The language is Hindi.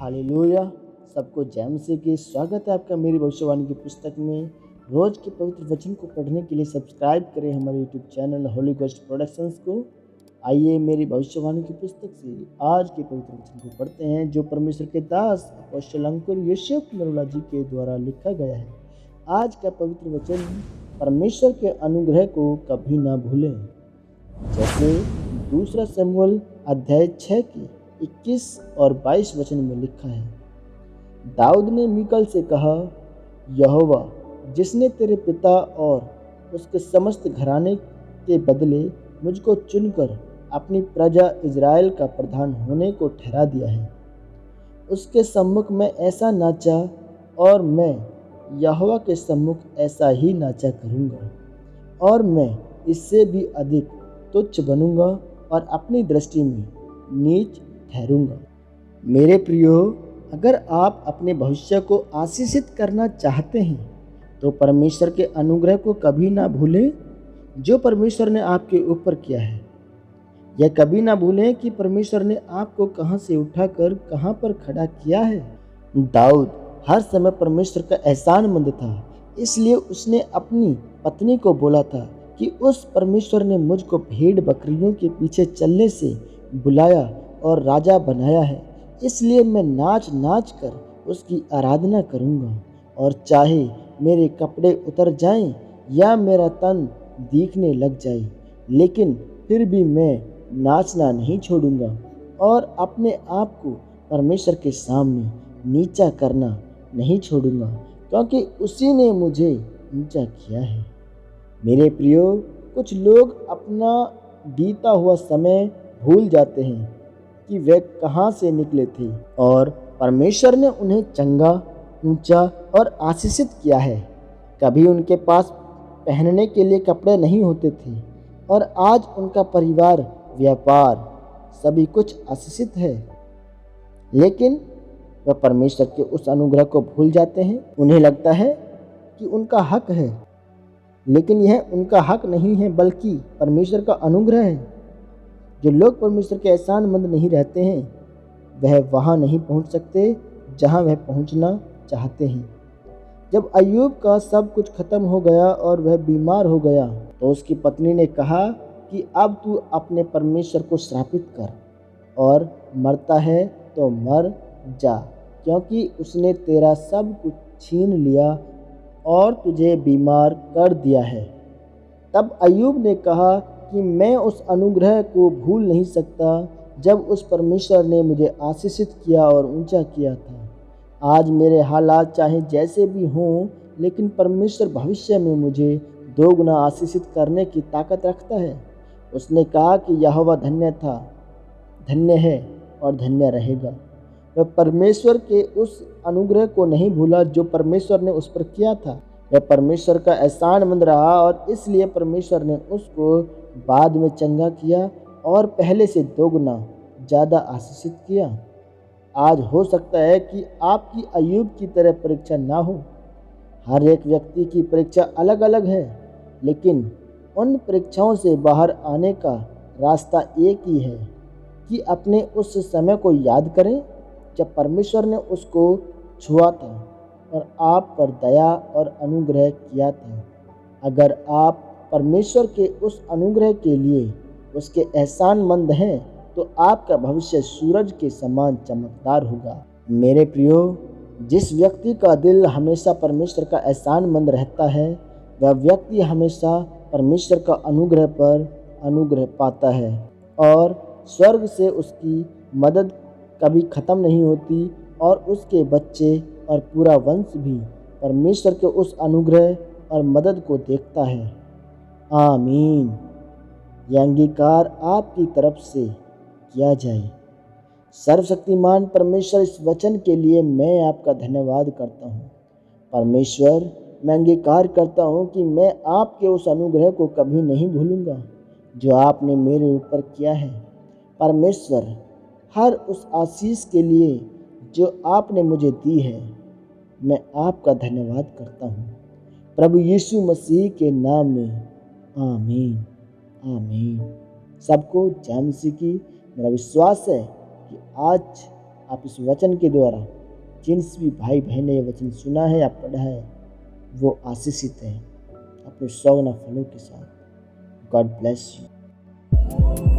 हालेलुया। सबको जय मसीह की स्वागत है आपका मेरी भविष्यवाणी की पुस्तक में। रोज के पवित्र वचन को पढ़ने के लिए सब्सक्राइब करें हमारे YouTube channel Holi ghost productions को। आइए मेरी भविष्यवाणी की पुस्तक से आज के पवित्र वचन को पढ़ते हैं, जो परमेश्वर के दास अपोस्तल अंकुर यूसुफ नरूला जी के द्वारा लिखा गया है। आज का पवित्र वचन, परमेश्वर के अनुग्रह को कभी ना भूलें। जैसे दूसरा शमूएल अध्याय 6 की 21 और 22 वचन में लिखा है, दाऊद ने मीकल से कहा, यहोवा जिसने तेरे पिता और उसके समस्त घराने के बदले मुझको चुनकर अपनी प्रजा इज़राइल का प्रधान होने को ठहरा दिया है, उसके सम्मुख मैं ऐसा नाचा और मैं यहोवा के सम्मुख ऐसा ही नाचा करूँगा, और मैं इससे भी अधिक तुच्छ बनूंगा और अपनी दृष्टि में नीच ठहरूंगा। मेरे प्रियो, अगर आप अपने भविष्य को आशीषित करना चाहते हैं तो परमेश्वर के अनुग्रह को कभी ना भूलें, जो परमेश्वर ने आपके ऊपर किया है। यह कभी ना भूलें कि परमेश्वर ने आपको कहां से उठाकर कहां पर खड़ा किया है। दाऊद हर समय परमेश्वर का एहसानमंद था, इसलिए उसने अपनी पत्नी को बोला था कि उस परमेश्वर ने मुझको भेड़ बकरियों के पीछे चलने से बुलाया और राजा बनाया है, इसलिए मैं नाच नाच कर उसकी आराधना करूँगा, और चाहे मेरे कपड़े उतर जाएं या मेरा तन दिखने लग जाए, लेकिन फिर भी मैं नाचना नहीं छोड़ूंगा और अपने आप को परमेश्वर के सामने नीचा करना नहीं छोड़ूंगा, क्योंकि उसी ने मुझे नीचा किया है। मेरे प्रियो, कुछ लोग अपना बीता हुआ समय भूल जाते हैं कि वे कहाँ से निकले थे और परमेश्वर ने उन्हें चंगा, ऊंचा और आशीषित किया है। कभी उनके पास पहनने के लिए कपड़े नहीं होते थे और आज उनका परिवार, व्यापार, सभी कुछ आशीषित है, लेकिन वे परमेश्वर के उस अनुग्रह को भूल जाते हैं। उन्हें लगता है कि उनका हक है, लेकिन यह उनका हक नहीं है, बल्कि परमेश्वर का अनुग्रह है। जो लोग परमेश्वर के एहसानमंद नहीं रहते हैं, वह वहाँ नहीं पहुँच सकते जहाँ वह पहुँचना चाहते हैं। जब अय्यूब का सब कुछ खत्म हो गया और वह बीमार हो गया, तो उसकी पत्नी ने कहा कि अब तू अपने परमेश्वर को श्रापित कर और मरता है तो मर जा, क्योंकि उसने तेरा सब कुछ छीन लिया और तुझे बीमार कर दिया है। तब अय्यूब ने कहा कि मैं उस अनुग्रह को भूल नहीं सकता जब उस परमेश्वर ने मुझे आशीषित किया और ऊंचा किया था। आज मेरे हालात चाहे जैसे भी हों, लेकिन परमेश्वर भविष्य में मुझे दोगुना आशीषित करने की ताकत रखता है। उसने कहा कि यहोवा धन्य है और धन्य रहेगा। वह परमेश्वर के उस अनुग्रह को नहीं भूला जो परमेश्वर ने उस पर किया था। वह परमेश्वर का एहसानमंद रहा और इसलिए परमेश्वर ने उसको बाद में चंगा किया और पहले से दोगुना ज़्यादा आशीषित किया। आज हो सकता है कि आपकी अय्यूब की तरह परीक्षा ना हो। हर एक व्यक्ति की परीक्षा अलग अलग है, लेकिन उन परीक्षाओं से बाहर आने का रास्ता एक ही है कि अपने उस समय को याद करें जब परमेश्वर ने उसको छुआ था और आप पर दया और अनुग्रह किया था। अगर आप परमेश्वर के उस अनुग्रह के लिए उसके एहसानमंद हैं, तो आपका भविष्य सूरज के समान चमकदार होगा। मेरे प्रियो, जिस व्यक्ति का दिल हमेशा परमेश्वर का एहसानमंद रहता है, वह व्यक्ति हमेशा परमेश्वर का अनुग्रह पर अनुग्रह पाता है और स्वर्ग से उसकी मदद कभी ख़त्म नहीं होती, और उसके बच्चे और पूरा वंश भी परमेश्वर के उस अनुग्रह और मदद को देखता है। आमीन। यह अंगीकार आपकी तरफ से किया जाए। सर्वशक्तिमान परमेश्वर, इस वचन के लिए मैं आपका धन्यवाद करता हूँ। परमेश्वर, मैं अंगीकार करता हूँ कि मैं आपके उस अनुग्रह को कभी नहीं भूलूंगा जो आपने मेरे ऊपर किया है। परमेश्वर, हर उस आशीष के लिए जो आपने मुझे दी है, मैं आपका धन्यवाद करता हूँ। प्रभु यीशु मसीह के नाम में आमीन, आमीन। सबको जय मसीह की। मेरा विश्वास है कि आज आप इस वचन के द्वारा जिनसे भी भाई बहन ने ये वचन सुना है या पढ़ा है वो आशीषित है अपने 100 गुना फलों के साथ। God bless you.